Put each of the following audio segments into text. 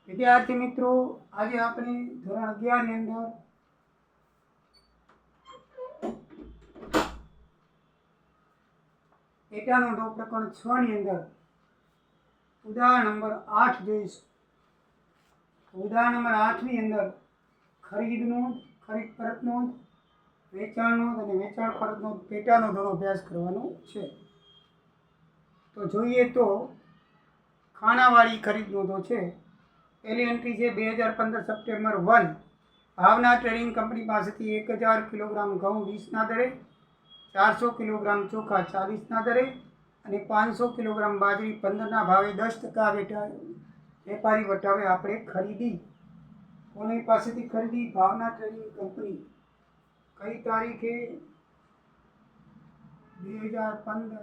વિદ્યાર્થી મિત્રો, આજે આપણે ધોરણ 11 ની અંદર પેટાનો નો પ્રકરણ 6 ની અંદર ઉદાહરણ નંબર 8 જોઈશું. ઉદાહરણ નંબર 8 ની અંદર ખરીદ નોંધ, ખરીદ પરત નોંધ, વેચાણ નોંધ અને વેચાણ પરત નોંધ પેટાનો ધોરણનો અભ્યાસ કરવાનો છે. તો જોઈએ તો ખાણાવાળી ખરીદ નોંધો છે. પહેલી એન્ટ્રી છે 2015 સપ્ટેમ્બર 1. ભાવના ટ્રેડિંગ કંપની પાસેથી 1000 કિલોગ્રામ ઘઉં 20ના દરે, 400 કિલોગ્રામ ચોખા 40ના દરે અને 500 કિલોગ્રામ બાજરી 15ના ભાવે 10% વેપારી વટાવે આપણે ખરીદી. કોની પાસેથી ખરીદી? ભાવના ટ્રેડિંગ કંપની. કઈ તારીખે? 2015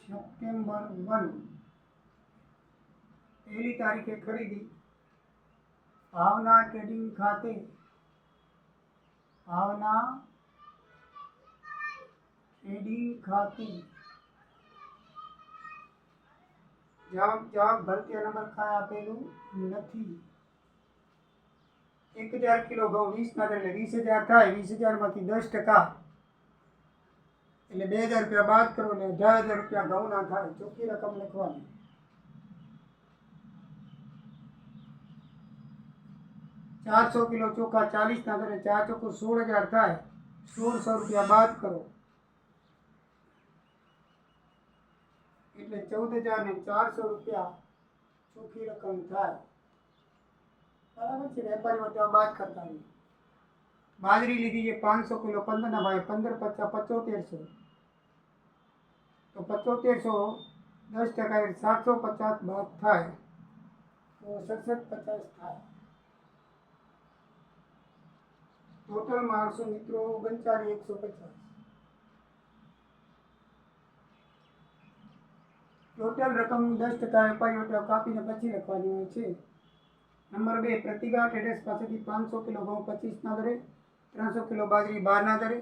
સપ્ટેમ્બર 1. પહેલી તારીખે ખરીદી. ભાવના ટ્રેડિંગ ખાતે જવાબ ભરતીય નંબર કાંઈ આપેલું નથી. 1000 કિલો ઘઉં 20ના દરે એટલે 20,000 થાય. 20,000માંથી 10% એટલે 2,000 રૂપિયા બાદ કરો એટલે 18,000 રૂપિયા ઘઉંના થાય. ચોખ્ખી રકમ લખવાની. 400 કિલો ચોખા 40ના દરે 4 ચોખ્ખું 16,000 થાય. 1600 રૂપિયા બાદ કરો એટલે 14,400 રૂપિયા ચોખ્ખી રકમ થાય. બરાબર છે. વેપારી વટાવ બાદ કરતા રહીએ. બાજરી લીધી છે 500 કિલો 15ના ભાવે 15 × 5 = 7500. તો 7500 10% એટલે 750 બાદ થાય તો 6750 થાય. ટોટલ મારશો મિત્રો 39,150. ટોટલ રકમ 10% વેપારી વટાવ કાપીને પછી લખવાની હોય છે. નંબર 2. પ્રતિભા ટ્રેડર્સ પાસેથી 500 કિલો ઘઉં 25ના દરે, 300 કિલો બાજરી 12ના દરે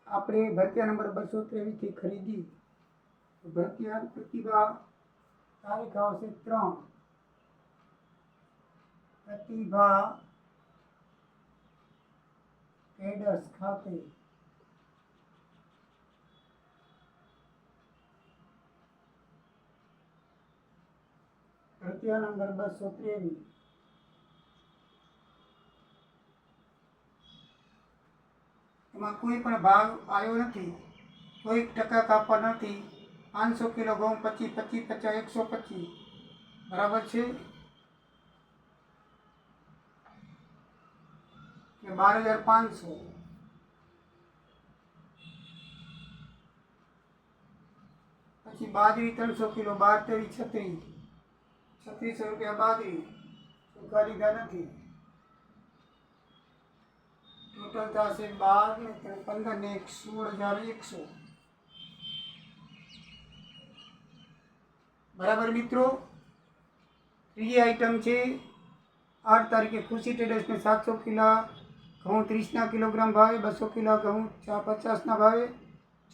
આપણે ભરતીયા નંબર 223થી ખરીદી. ભરતીયા પ્રતિભા તારીખ આવશે 3. પ્રતિભા ટ્રેડર્સ ખાતે ભરતીયા નંબર 223. એમાં કોઈ પણ ભાગ આવ્યો નથી, કોઈ ટકા કાપવા નથી. 500 કિલો ઘઉં 25, 25, 50, 125 બરાબર છે. 12,500. પછી બાજરી 300 કિલો 12 × 36, 3600 રૂપિયા બાજરી ચોખા લીધા નથી. ટોટલ થશે 12 ને 15 ને 16,100. બરાબર મિત્રો. ત્રીજી આઈટમ છે 8 તારીખે ખુશી ટ્રેડર્સને 700 કિલો ઘઉં 30ના કિલોગ્રામ ભાવે, 200 કિલો ઘઉં 50ના ભાવે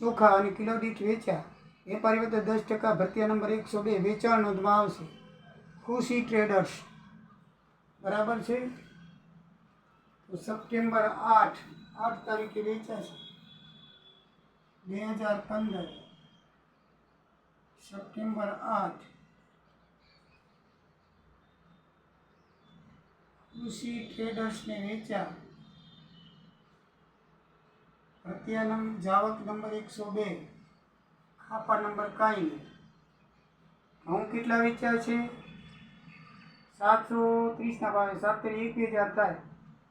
ચોખા અને કિલો દીઠ વેચ્યા. વેપારી વચ્ચે 10% ભરતીયા નંબર 102 વેચાણ નોંધમાં આવશે. ખુશી ટ્રેડર્સ. બરાબર છે. તો સપ્ટેમ્બર 8 તારીખે વેચાશે. 2015 સપ્ટેમ્બર 8 ખુશી ટ્રેડર્સને વેચ્યા. ભરતીયા જાવક નંબર 102, ખાપા નંબર કાંઈ નહીં. ઘઉં કેટલા વેચ્યા છે? 730ના ભાવે. 7 × 21,000 થાય.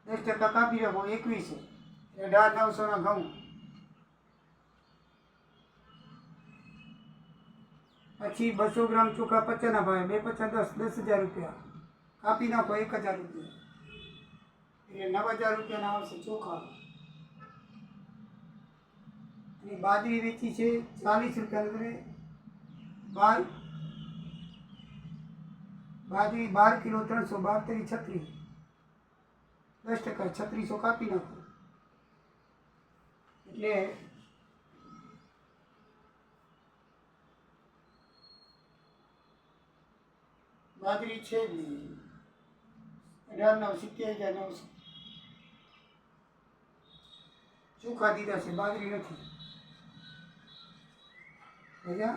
10% કાપી રાખો 21, 18,900ના ઘઉં. પછી 200 ગ્રામ ચોખા 50ના ભાવે 2 × 5 = 10,000 રૂપિયા કાપી નાખો 1,000 રૂપિયા એટલે 9,000 રૂપિયાના આવશે ચોખા. અને બાજરી વેચી છે 40 રૂપિયા દરે. બાજરી 12 કિલો 300, 12 × 36, 10% 3600 કાપી નાખો એટલે 8,000 બાજરી છે જ નહીં. 18,900 ચોખા દીધા છે, બાજરી નથી. બીજા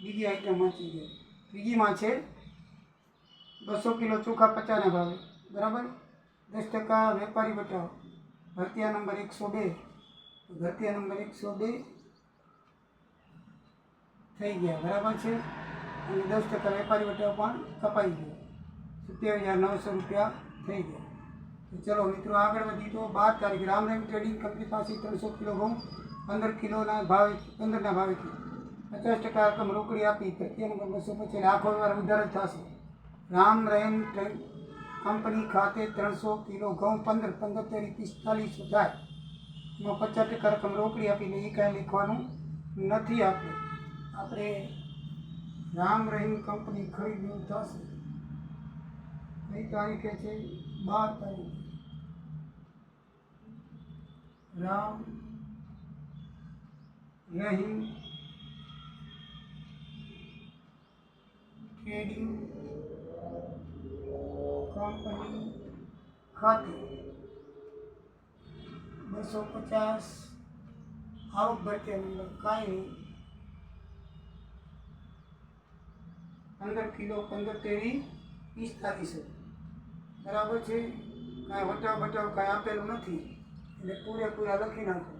બીજી આઈટમ વાંચી ગઈ. ત્રીજીમાં છે 200 કિલો ચોખા 50ના ભાવે, બરાબર. 10% વેપારી બતાવો. ભરતિયા નંબર 102. ભરતિયા નંબર 102 થઈ ગયા, બરાબર છે. અને 10% વેપારી બતાવો પણ કપાઈ ગયો. 27,900 રૂપિયા થઈ ગયા. તો ચલો મિત્રો આગળ વધી. તો 12 તારીખ રામ રહીમ ટ્રેડિંગ કંપની પાસે 300 કિલો ઘઉં 15 કિલોના ભાવે 15ના ભાવેથી 50% રકમ રોકડી આપી. ભરતિયા નંબર 225 આખો વ્યવહાર ઉધાર જ થશે. રામ રહીમ કંપની ખાતે 300 કિલો ઘઉં 15 15 તેરી 45 થાય. એમાં 50% રકમ રોકડી આપીને એ કાંઈ લખવાનું નથી. આપણે રામ રહીમ કંપની ખરીદવું થશે. કઈ તારીખે છે? 12 તારીખે. રામ રહીમ ટ્રેડિંગ કંપની ખાતે 250 આવક ભરતિયા નંબર કાંઈ નહીં 15 કિલો 15 તેરી 45, બરાબર છે. કાંઈ વટાવ બટાવ કાંઈ આપેલું નથી એટલે પૂરેપૂરા લખી નાખો.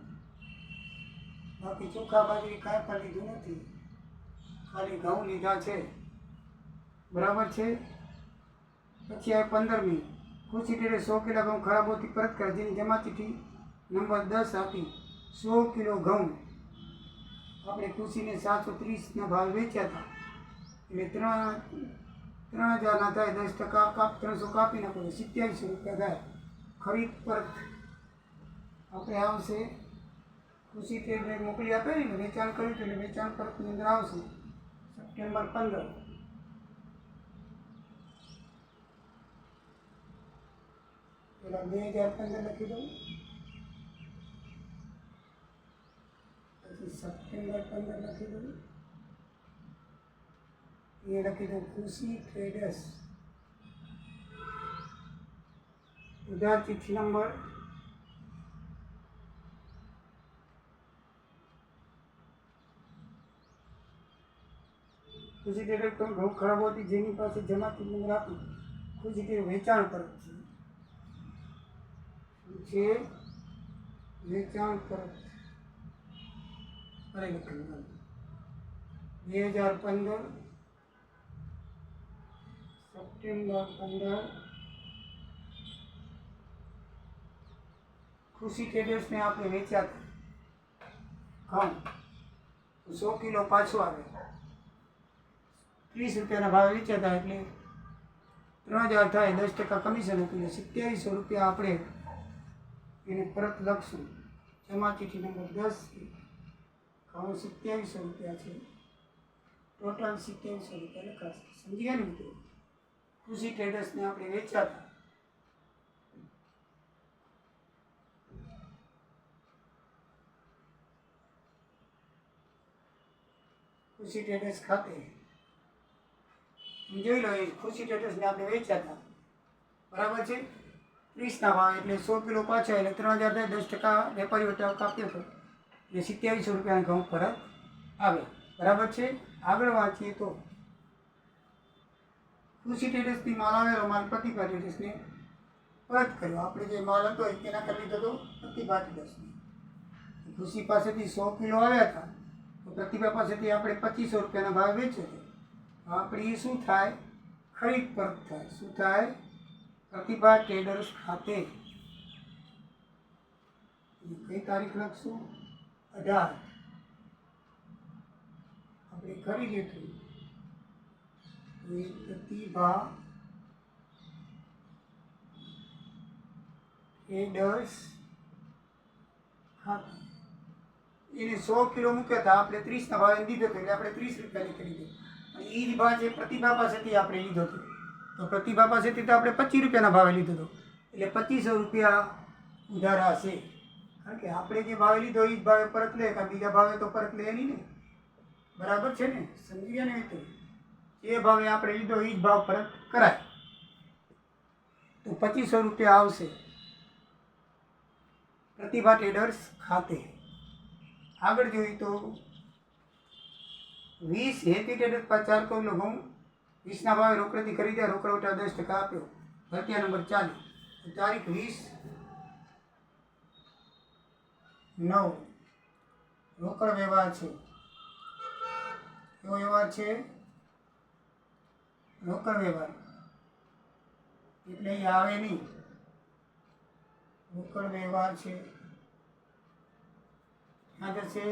બાકી ચોખા બાજરી કાંઈ પણ લીધું નથી, ખાલી ઘઉં લીધા છે, બરાબર છે. પછી આ 15મી ખુશી ટેરે 100 કિલો ઘઉં ખરાબોથી પરત કરે, જેની જમા ચિઠ્ઠી નંબર 10 આપી. 100 કિલો ઘઉં આપણે ખુશીને 730ના ભાવે વેચ્યા હતા. એટલે 3,000ના થાય, 10% 300 કાપી નાખો, 2700 રૂપિયા થાય. ખરીદ પરત આપણે આવશે. ખુશી ટ્રેડને મોકલી આપે ને, વેચાણ કર્યું એટલે વેચાણ પરતની અંદર આવશે સપ્ટેમ્બર 15. પેલા 2015 લખી દઉં, પછી સપ્ટેમ્બર 15 લખી દઉં. ये लखी दो खुशी ट्रेडर्स उधार चिट्ठी नंबर खुशी ट्रेडर्स तो घઉં खराब होती जेनी पास जमा चिट्ठी नंबर आपी. खुशी ट्रेडर वेचाण परत છે, વેચાણ પરત કરે લખેલું 2015 સપ્ટેમ્બર 15. ખુશી ટ્રેડર્સને આપણે વેચ્યા ઘઉં 100 કિલો પાછું આવે 30 રૂપિયાના ભાવે વેચ્યા હતા. એટલે 3,000 થાય, 10% કમિશન હતું એટલે 2700 રૂપિયા આપણે એને પરત લખશું. જમા ચિઠ્ઠી નંબર 10 ઘઉં 2700 રૂપિયા છે, ટોટલ 2700 રૂપિયા લખાશે. સમજી ગયા ને મિત્રો? ખુશી ટ્રેડર્સને આપણે વેચ્યા હતા. ખુશી ટ્રેડર્સ ખાતે જોઈ લો, એ ખુશી ટ્રેડર્સને આપણે વેચ્યા હતા, બરાબર છે. 30ના ભાવ એટલે 100 કિલો પાછા એટલે 3,000 થાય, 10% વેપારી વટાવ કાપ્યો હતો એટલે 2700 રૂપિયાના ઘઉં પરત આવે, બરાબર છે. આગળ વાંચીએ તો ખુશી ટ્રેડર્સથી માલ આવેલો માલ પ્રતિભા ટ્રેડર્સને પરત કર્યો. આપણે જે માલ હતો એના કરી લીધો હતો પ્રતિભા ટ્રેડર્સને. ખુશી પાસેથી 100 કિલો આવ્યા હતા તો પ્રતિભા પાસેથી આપણે 2500 રૂપિયાના ભાવે વેચ્યો હતો. આપણે એ શું થાય? ખરીદ પરત થાય. શું થાય? પ્રતિભા ટ્રેડર્સ ખાતે કઈ તારીખ લખશું? 18. આપણે ખરીદ્યું હતું પ્રતિભા ટ્રેડર્સ ખાતે એને 100 કિલો મૂક્યા હતા, આપણે 30ના ભાવે દીધો હતો એટલે આપણે 30 રૂપિયાની ખરીદી. અને એ જ ભાવ જે પ્રતિભા પાસેથી આપણે લીધો હતો તો પ્રતિભા પાસેથી તો આપણે 25 રૂપિયાના ભાવે લીધો હતો એટલે 2500 રૂપિયા ઉધાર હશે. કારણ કે આપણે જે ભાવે લીધો એ જ ભાવે પરત લે, કાં બીજા ભાવે તો પરત લે નહીં ને, બરાબર છે ને? સમજી ગયા ને મિત્રો? જે ભાવે આપણે લીધો એ જ ભાવ પરત કરાય. તો 2500 રૂપિયા આવશે પ્રતિભા ટ્રેડર્સ ખાતે. આગળ જોઈએ તો 20 હેપી ટ્રેડર્સ પર 4 કિલો ઘઉં 20ના ભાવે રોકડેથી ખરીદ્યા, રોકડ ઉઠાવ 10% આપ્યો. ભરતિયા નંબર 40. તારીખ 20/9. રોકડ વ્યવહાર છે. કેવો વ્યવહાર છે? રોકડ વ્યવહાર. એટલે એ આવે નહીં. રોકડ વ્યવહાર છે. ક્યાં જશે?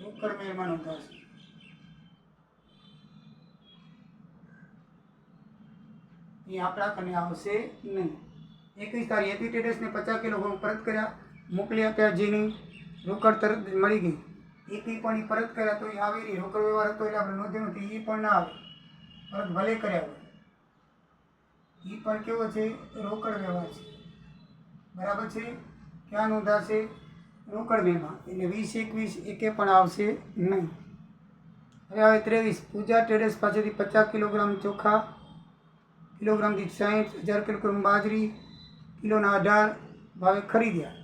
રોકડ મેળમાં નોંધાશે. એ આપણા કને આવશે નહીં. 21 તારીખ હેપી ટ્રેડર્સને 50 કિલો ઘઉં પરત કર્યા, મોકલી આપ્યા. જેની રોકડ તરત જ મળી ગઈ. એકી પણ એ પરત કર્યા તો એ આવે નહીં. રોકડ વ્યવહાર હતો એટલે આપણે નોંધ્યું નથી. એ પણ ના આવે. પરત ભલે કર્યા હોય. એ પણ કેવો છે? રોકડ વ્યવહાર છે. બરાબર છે? ક્યાં નોંધાશે? રોકડ મેળમાં. એટલે 20-21 એકે પણ આવશે નહીં. હવે આવે 23. પૂજા ટ્રેડર્સ પાસેથી 50 કિલોગ્રામ ચોખા, કિલોગ્રામથી 60,000 કિલોગ્રામ બાજરી, કિલોના 18 ભાવે ખરીદ્યા.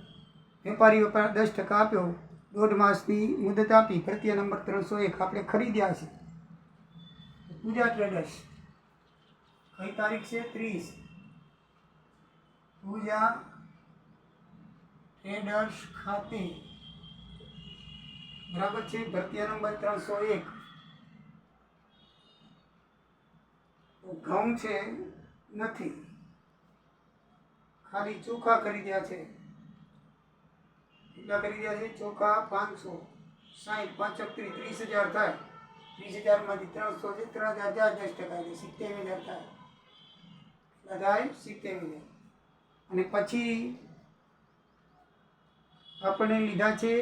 વેપારીઓ પર 10% આપ્યો. 1.5 માસની મુદત આપી. ભરતિયા નંબર 301 આપણે ખરીદ્યા છે. પૂજા ટ્રેડર્સ કઈ તારીખ છે? 30. પૂજા ટ્રેડર્સ ખાતે. બરાબર છે? ભરતિયા નંબર 301. ઘઉં છે નથી, ખાલી ચોખા ખરીદ્યા છે. કેટલા ખરીદ્યા છે? ચોખા 560, 5 30,000 થાય. 30,000માંથી 300 છે, 3,000 જાય, 10% એટલે 70,000 થાય. કેટલા થાય? 70,000. અને પછી આપણે લીધા છે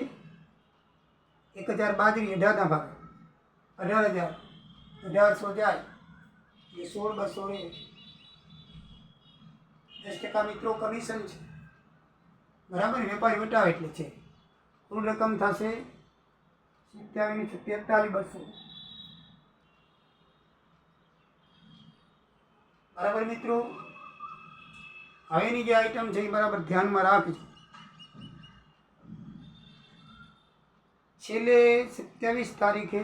1,000 બાજરી 18ના ભાવે. 18,000, 1,800 જાય. એ 16,200 10% મિત્રો કમિશન છે. બરાબર? વેપારી વટાવે એટલે છે. કુલ રકમ થશે 47,4200. બરાબર મિત્રો? હવેની જે આઈટમ છે એ બરાબર ધ્યાનમાં રાખજો. છેલ્લે 27 તારીખે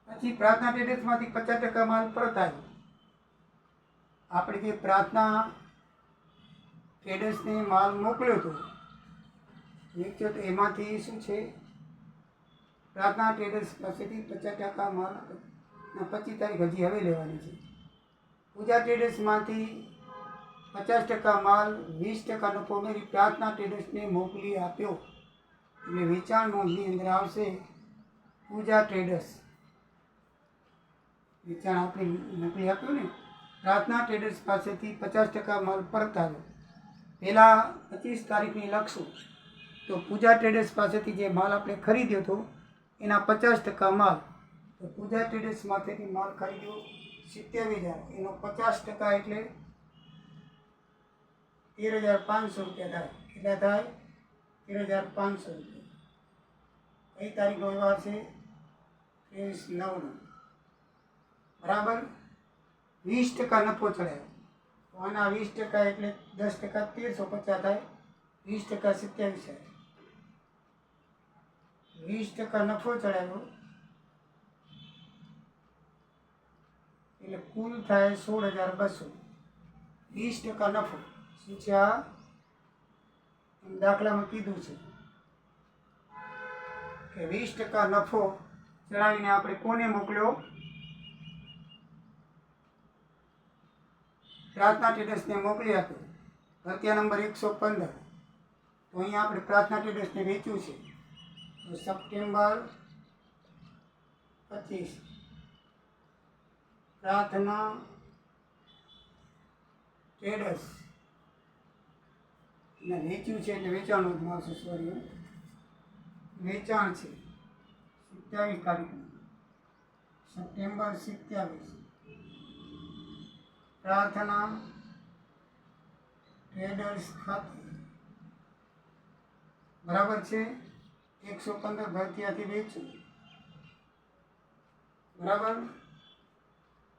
પછી પ્રાર્થના ટ્રેડર્સમાંથી 50% માલ પરત આવ્યો. આપણે જે પ્રાર્થના ટ્રેડર્સને માલ મોકલ્યો હતો વેચ્યો તો એમાંથી શું છે? પ્રાર્થના ટ્રેડર્સ પાસેથી 50% માલ 25 તારીખ હજી હવે લેવાની છે. પૂજા ટ્રેડર્સમાંથી 50% માલ 20% નફો મેળવી પ્રાર્થના ટ્રેડર્સને મોકલી આપ્યો. એટલે વેચાણ નોંધની અંદર આવશે પૂજા ટ્રેડર્સ. વેચાણ આપણે મોકલી આપ્યું ને. પ્રાર્થના ટ્રેડર્સ પાસેથી 50% માલ પરત આવ્યો. પહેલાં 25 તારીખની લખશું તો પૂજા ટ્રેડર્સ પાસેથી જે માલ આપણે ખરીદ્યો હતો એના 50% માલ. તો પૂજા ટ્રેડર્સ પાસેથી માલ ખરીદ્યો 70,000, એનો 50% એટલે 13,500 રૂપિયા થાય. કેટલા થાય? 13,500 રૂપિયા. કઈ તારીખનો વ્યવહાર છે? 23/9. બરાબર? 20% નફો ચડાયો. તો આના 20% એટલે 10% 1350 થાય. 20% 27 થાય. 20% નફો ચડાવ્યો એટલે કુલ થાય 16,200. 20% નફો શું છે? આ દાખલામાં કીધું છે કે 20% નફો ચડાવીને આપણે કોને મોકલ્યો? પ્રાર્થના ટ્રેડર્સને મોકલી આપ્યો. ભરતિયા નંબર 115. તો અહીંયા આપણે પ્રાર્થના ટ્રેડર્સને વેચ્યું છે. તો સપ્ટેમ્બર 25 પ્રાર્થના ટ્રેડર્સ ને વેચ્યું છે એટલે વેચાણનું જ માવશે. સોરી, વેચાણ છે 27 તારીખનું. સપ્ટેમ્બર 27. પ્રાર્થના ટ્રેડર્સ ખાતે બરાબર છે 115 ભરતીયાથી વેચવું બરાબર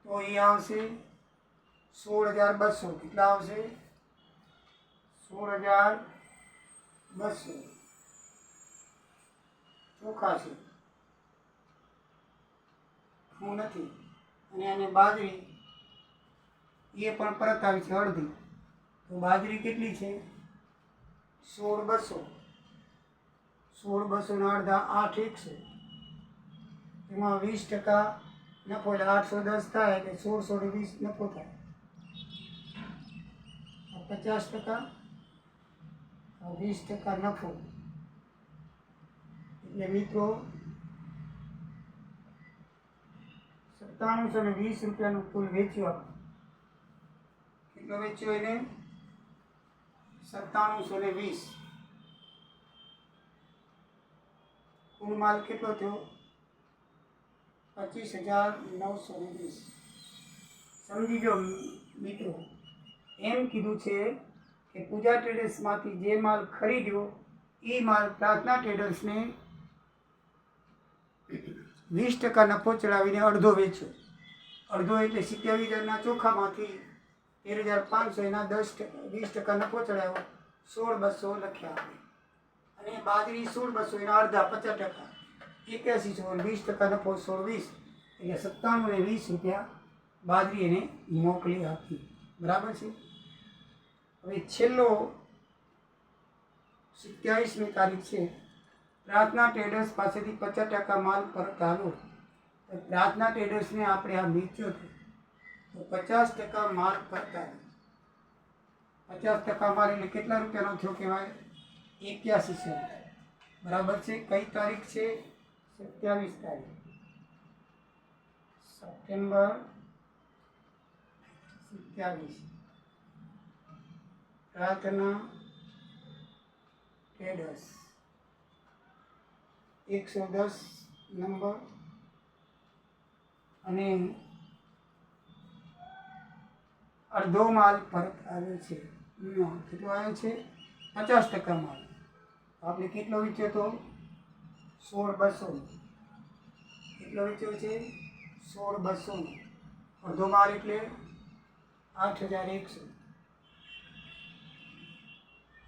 તો એ આવશે 16,200 કેટલા આવશે 16,200 ચોખા છે હું નથી અને આને બાજરી એ પણ પરત આવી છે અડધી તો બાજરી કેટલી છે 16,200 16,200 ના અડધા 8,100 એમાં 20% નફો એટલે 810 થાય એટલે 1620 નફો થાય 50% 20% નફો એટલે મિત્રો 9720 રૂપિયાનું કુલ વેચ્યું આપણે કેટલો વેચ્યો એને 9720 કુલ માલ કેટલો થયો 25,920 સમજી જો મિત્રો એમ કીધું છે કે પૂજા ટ્રેડર્સમાંથી જે માલ ખરીદ્યો એ માલ પ્રાર્થના ટ્રેડર્સને 20% નફો ચડાવીને અડધો વેચ્યો અડધો એટલે 27,000ના ચોખામાંથી 13,500 એના 20% નફો ચડાવ્યો 16,200 લખ્યા આપણે અને બાજરી 16,200 એના અડધા 50% 8100 20% નફો 16,20 એટલે 9720 રૂપિયા બાજરી એને મોકલી આપી બરાબર છે હવે છેલ્લો 27મી તારીખ છે પ્રાર્થના ટ્રેડર્સ પાસેથી 50% માલ પરત આવ્યો તો પ્રાર્થના ટ્રેડર્સને આપણે આ વેચ્યો હતો તો 50% માલ પરત આવ્યો 50% માલ એટલે કેટલા રૂપિયાનો થયો કહેવાય 8100 બરાબર છે કઈ તારીખ છે 27 તારીખ સપ્ટેમ્બર 27 પ્રાર્થના ટ્રેડર્સ 110 નંબર અને અડધો માલ પરત આવ્યો છે કેટલો આવ્યો છે 50% માલ આપણે કેટલો વેચ્યો તો 16,200 કેટલો વેચ્યો છે 16,200 અડધો માલ એટલે 8,100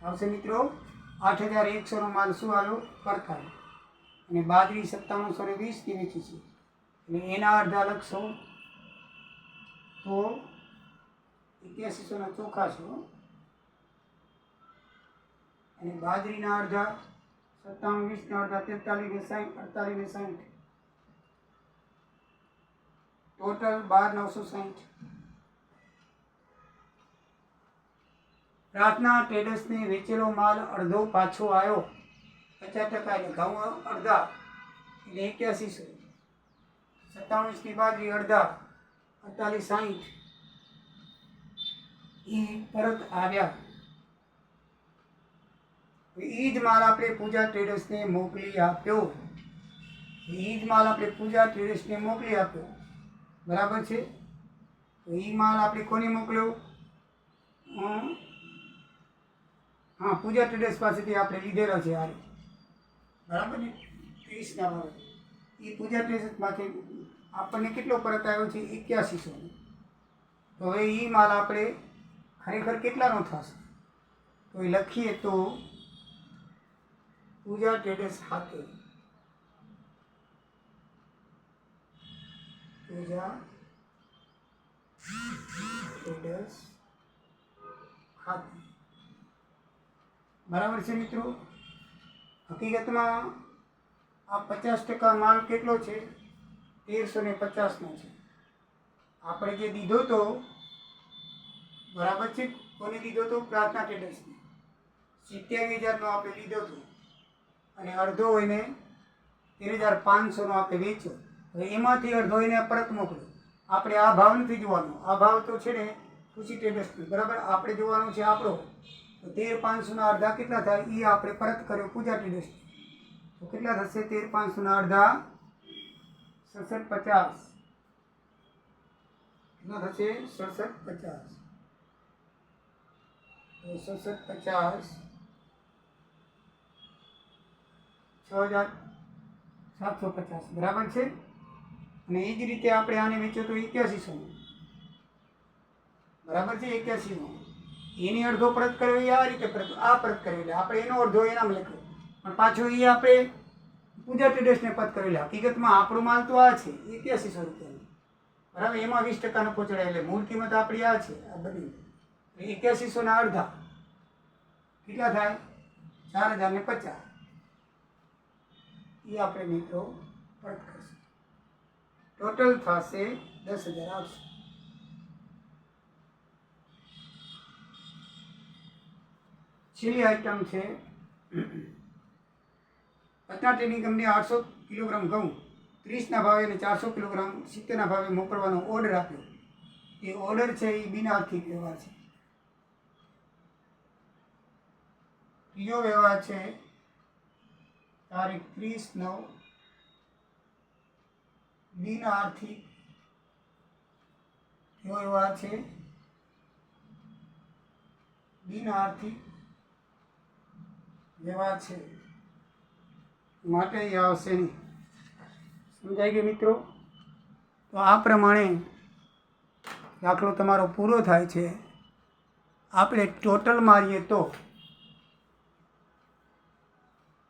આવશે મિત્રો 8,100 નો માલ શું આવ્યો પરત આવ્યો અને બાજરી 9720 ની વેચી છે એટલે એના અડધા લખશો તો 8100 ના ચોખા છે અને બાજરીના અડધા 9720 ના અડધા 43 ને 60 ટોટલ 12,960 પ્રાર્થના ટ્રેડર્સને વેચેલો માલ અડધો પાછો આવ્યો 50% એટલે ઘઉં અડધા એટલે 8100 27 ની બાજરી અડધા 4860 એ પરત આવ્યા એ જ માલ આપણે પૂજા ટ્રેડર્સને મોકલી આપ્યો બરાબર છે તો એ માલ આપણે કોને મોકલ્યો હા પૂજા ટ્રેડર્સ પાસેથી આપણે લીધેલો છે આ બરાબર ને 30ના ભાવે એ પૂજા ટ્રેડર્સમાંથી આપણને કેટલો પરત આવ્યો છે 8100 તો હવે એ માલ આપણે ખરેખર કેટલાનો થશે તો એ લખીએ તો પૂજા ટ્રેડર્સ ખાતે પૂજા ટ્રેડર્સ ખાતે બરાબર છે મિત્રો હકીકતમાં આ 50% માલ કેટલો છે 1350 નો છે આપણે જે દીધો તો બરાબર છે કોને દીધો તો પ્રાર્થના ટ્રેડર્સને 27,000 નો આપણે લીધો હતો અને અડધો એને 13,500 નો આપણે વેચ્યો હવે એમાંથી અડધો એને પરત મોકલ્યો આપણે આ ભાવ નથી જોવાનો આ ભાવ તો છે ને ખુશી ટ્રેડર્સનો બરાબર આપણે જોવાનું છે આપણો તો 13,500 ના અડધા કેટલા થાય એ આપણે પરત કર્યો પૂજા ટ્રેડર્સ તો કેટલા થશે 13,500 ના અડધા 6750 કેટલા થશે? 6750. તો 6750 6750 બરાબર છે. અને એ જ રીતે આપણે આને વેચો તો 8100 બરાબર છે. 8100 એની અડધો પરત કર્યો એ આ રીતે પરત કર્યો એટલે આપણે એનો અડધો એનામાં લખ્યો, પણ પાછો એ આપણે પૂજા ટ્રેડર્સને પરત કર્યો એટલે હકીકતમાં આપણો માલ તો આ છે 8100 રૂપિયાનો બરાબર. એમાં 20% નફો ચડાય એટલે મૂળ કિંમત આપણી આ છે, આ બધી 8100ના અડધા કેટલા થાય? 4050. એ આપણે મિત્રો પરત કરશું. ટોટલ થશે 10,000 આવશે. છેલ્લી આઈટમ છે પટના ટ્રેડિંગ કંપની 800 કિલોગ્રામ ઘઉં 30ના ભાવે અને 400 કિલોગ્રામ 70ના ભાવે મોકલવાનો ઓર્ડર આપ્યો. એ ઓર્ડર છે એ બિનઆર્થિક વ્યવહાર છે. ત્રીજો વ્યવહાર છે તારીખ 30/9 બિનઆર્થિક એવો વ્યવહાર છે. બિનઆર્થિક વ્યવહાર છે માટે એ આવશે નહીં. સમજાઈ ગયું મિત્રો? તો આ પ્રમાણે દાખલો તમારો પૂરો થાય છે. આપણે ટોટલ મારીએ તો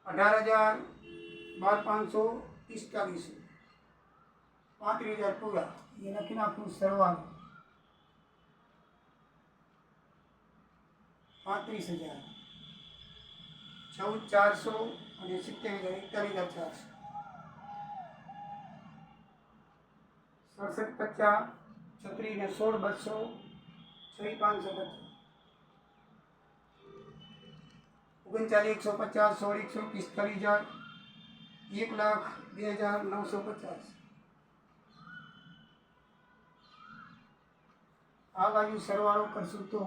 18,000 12,545 35,000 પૂરા એ લખી નાખવું સરવાળો 35,000 14,400 અને 70,000 41,400 67,50 36 ને 16,200 6,550 39,150 16,145,000 1,02,950. આ બાજુ સરવાળો કરશું તો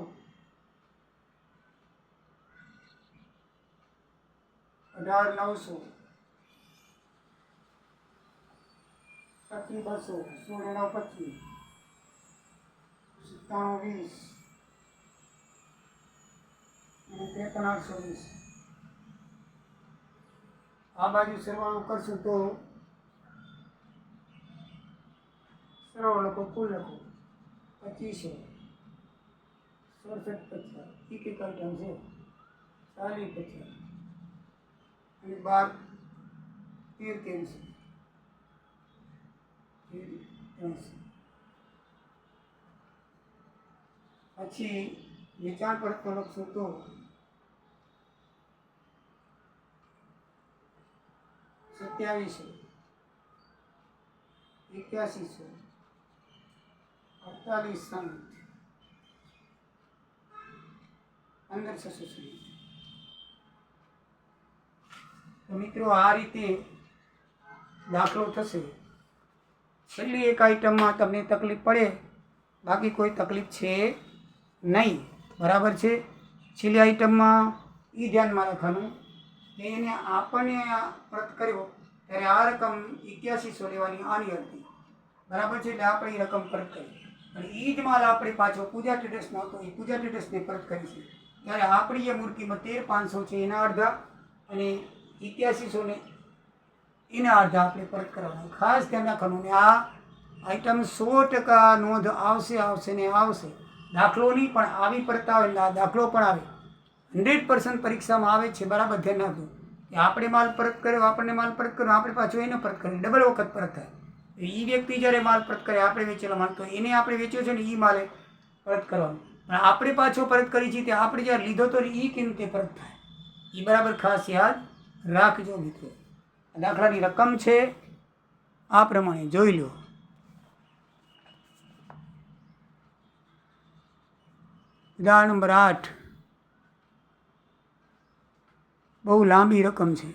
18,900 25,200 16,25 97,20 અને 53,820. આ બાજુ સરવાળો કરશું તો સરવાળો લખો કુલ લખો 2500 67,50 એક આઈટમ છે 40,50 અને 12,13,300 પછી વેચાણ પર લખશું તો 2700 8100 48,60 15,660. તો મિત્રો આ રીતે દાખલો થશે. છેલ્લી એક આઈટમમાં તમને તકલીફ પડે, બાકી કોઈ તકલીફ છે નહીં. બરાબર છે. છેલ્લી આઈટમમાં એ ધ્યાનમાં રાખવાનું કે એને આપણને પરત કર્યો ત્યારે આ રકમ 8100 લેવાની આની હતી. બરાબર છે. એટલે આપણે એ રકમ પરત કરી અને એ જ માલ આપણે પાછો પૂજા ટ્રેડર્સનો હતો એ પૂજા ટ્રેડર્સને પરત કરી છે. ત્યારે આપણી જે મૂળ કિંમત 13,500 છે એના અડધા અને 8100 ને એના અડધા આપણે પરત કરવાના. ખાસ ધ્યાન રાખવાનું. ને આ આઈટમ 100% નોંધ આવશે ને આવશે. દાખલો નહીં પણ આવી પરત આવે એટલે આ દાખલો પણ આવે. 100% પરીક્ષામાં આવે છે. બરાબર ધ્યાન રાખજો કે આપણે માલ પરત કર્યો, આપણને માલ પરત કર્યો, આપણે પાછો એને પરત કર્યો, ડબલ વખત પરત થાય. એ વ્યક્તિ જ્યારે માલ પરત કરે આપણે વેચેલો માલ તો એને આપણે વેચ્યો છે ને એ માલે પરત કરવાનો. પણ આપણે પાછો પરત કરી છીએ તે આપણે જ્યારે લીધો તો એ કિંમતે પરત થાય. એ બરાબર ખાસ યાદ રાખજો મિત્રો. દાખલાની રકમ છે આ પ્રમાણે જોઈ લો. ઉદાહરણ નંબર 8 બહુ લાંબી રકમ છે.